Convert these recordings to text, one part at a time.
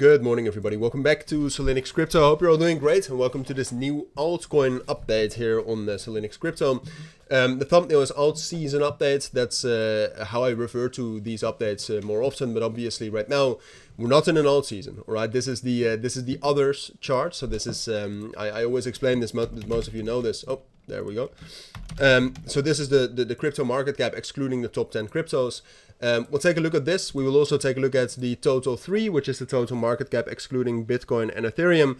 Good morning, everybody. Welcome back to Cilinix Crypto. I hope you're all doing great, and welcome to this new altcoin update here on Cilinix Crypto. The thumbnail is ALTSEASON update. That's how I refer to these updates more often. But obviously, right now we're not in an alt season. All right, this is the others chart. So this is I always explain this. Most of you know this. Oh, there we go. So this is the crypto market cap excluding the top 10 cryptos. We'll take a look at this. We will also take a look at the total 3, which is the total market cap excluding Bitcoin and Ethereum.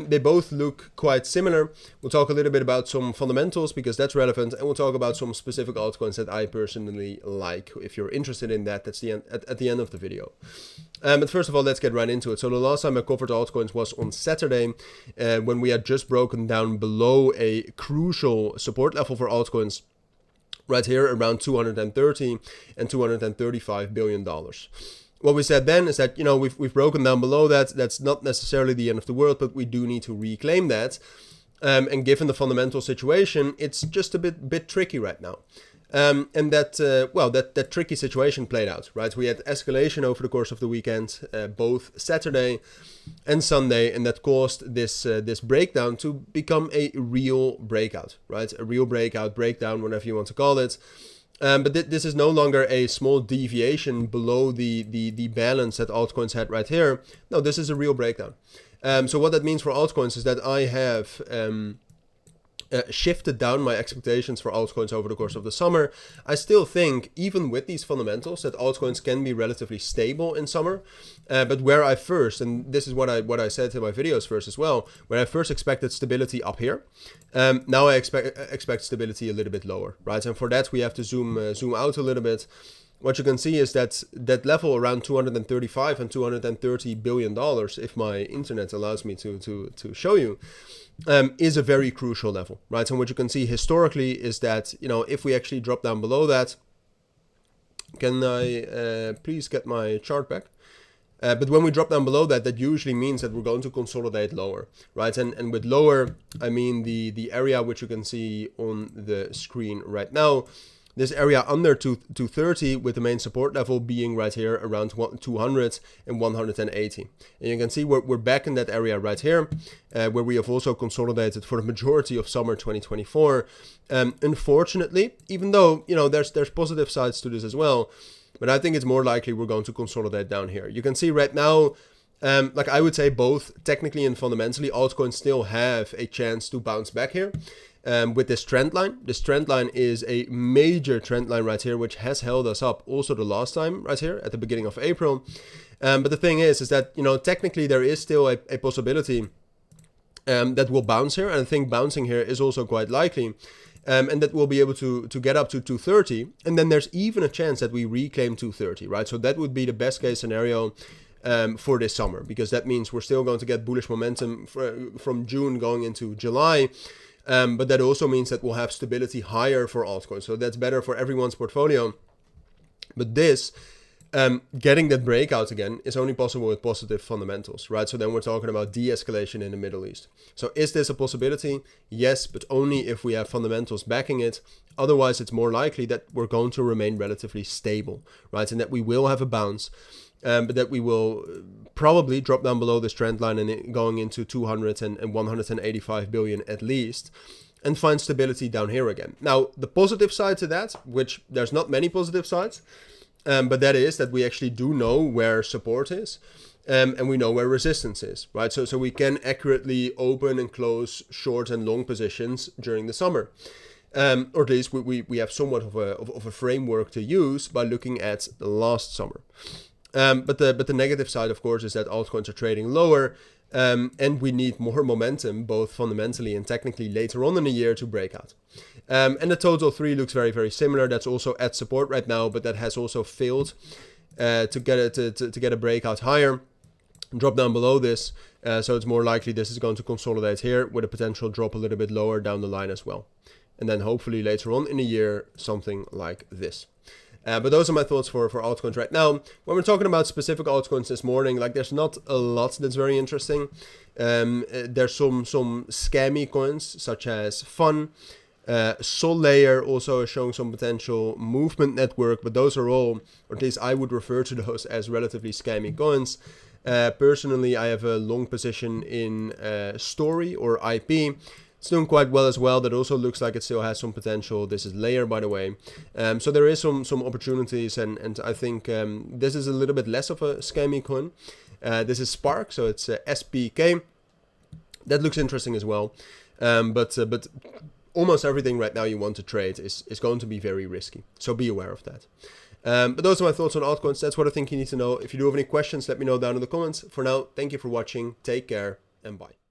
They both look quite similar. We'll talk a little bit about some fundamentals because that's relevant, and we'll talk about some specific altcoins that I personally like. If you're interested in that, that's the end, at the end of the video. But first of all, let's get right into it. So the last time I covered altcoins was on Saturday, when we had just broken down below a crucial support level for altcoins, right here around 230 and 235 billion dollars. What we said then is that, you know, we've broken down below that. That's not necessarily the end of the world, but we do need to reclaim that. And given the fundamental situation, it's just a bit tricky right now. And that tricky situation played out, right? We had escalation over the course of the weekend, both Saturday and Sunday, and that caused this breakdown to become a real breakout, right? A real breakdown, whatever you want to call it. But this is no longer a small deviation below the balance that altcoins had right here. No, this is a real breakdown. So what that means for altcoins is that I have shifted down my expectations for altcoins over the course of the summer. I still think, even with these fundamentals, that altcoins can be relatively stable in summer. But where I first, and this is what I said in my videos first as well, where I first expected stability up here, now I expect stability a little bit lower, right? And for that we have to zoom out a little bit. What you can see is that level around 235 and 230 billion dollars, if my internet allows me to show you, is a very crucial level, right? And what you can see historically is that, you know, if we actually drop down below that, can I please get my chart back? But when we drop down below that, that usually means that we're going to consolidate lower, right? And with lower, I mean the area which you can see on the screen right now. This area under 230, with the main support level being right here around 200 and 180. And you can see we're back in that area right here, where we have also consolidated for the majority of summer 2024. Unfortunately, even though, you know, there's positive sides to this as well, but I think it's more likely we're going to consolidate down here. You can see right now, like I would say both technically and fundamentally, altcoins still have a chance to bounce back here. With this trend line. This trend line is a major trend line right here, which has held us up also the last time right here at the beginning of April. But the thing is that, you know, technically there is still a possibility that will bounce here. And I think bouncing here is also quite likely. And that we'll be able to get up to 230. And then there's even a chance that we reclaim 230, right? So that would be the best case scenario for this summer, because that means we're still going to get bullish momentum from June going into July. But that also means that we'll have stability higher for altcoins. So that's better for everyone's portfolio. But this, getting that breakout again, is only possible with positive fundamentals, right? So then we're talking about de-escalation in the Middle East. So is this a possibility? Yes, but only if we have fundamentals backing it. Otherwise, it's more likely that we're going to remain relatively stable, right? And that we will have a bounce. But that we will probably drop down below this trend line and going into 200 and 185 billion at least, and find stability down here again. Now, the positive side to that, which there's not many positive sides, but that is that we actually do know where support is, and we know where resistance is, right? So we can accurately open and close short and long positions during the summer. Or at least we have somewhat of a framework to use by looking at the last summer. But the negative side, of course, is that altcoins are trading lower, and we need more momentum, both fundamentally and technically, later on in the year to break out. And the total 3 looks very, very similar. That's also at support right now, but that has also failed to get a breakout higher, drop down below this. So it's more likely this is going to consolidate here with a potential drop a little bit lower down the line as well. And then hopefully later on in the year, something like this. But those are my thoughts for altcoins right now. When we're talking about specific altcoins this morning, like there's not a lot that's very interesting. There's some scammy coins such as Fun, Sol Layer also showing some potential. Movement Network, but those are all, or at least I would refer to those as relatively scammy coins. Personally, I have a long position in Story or IP. It's doing quite well as well. That also looks like it still has some potential. This is Layer, by the way. So there is some opportunities, and I think this is a little bit less of a scammy coin. This is Spark, so it's SPK. That looks interesting as well. But almost everything right now you want to trade is going to be very risky. So be aware of that. But those are my thoughts on altcoins. That's what I think you need to know. If you do have any questions, let me know down in the comments. For now, thank you for watching. Take care and bye.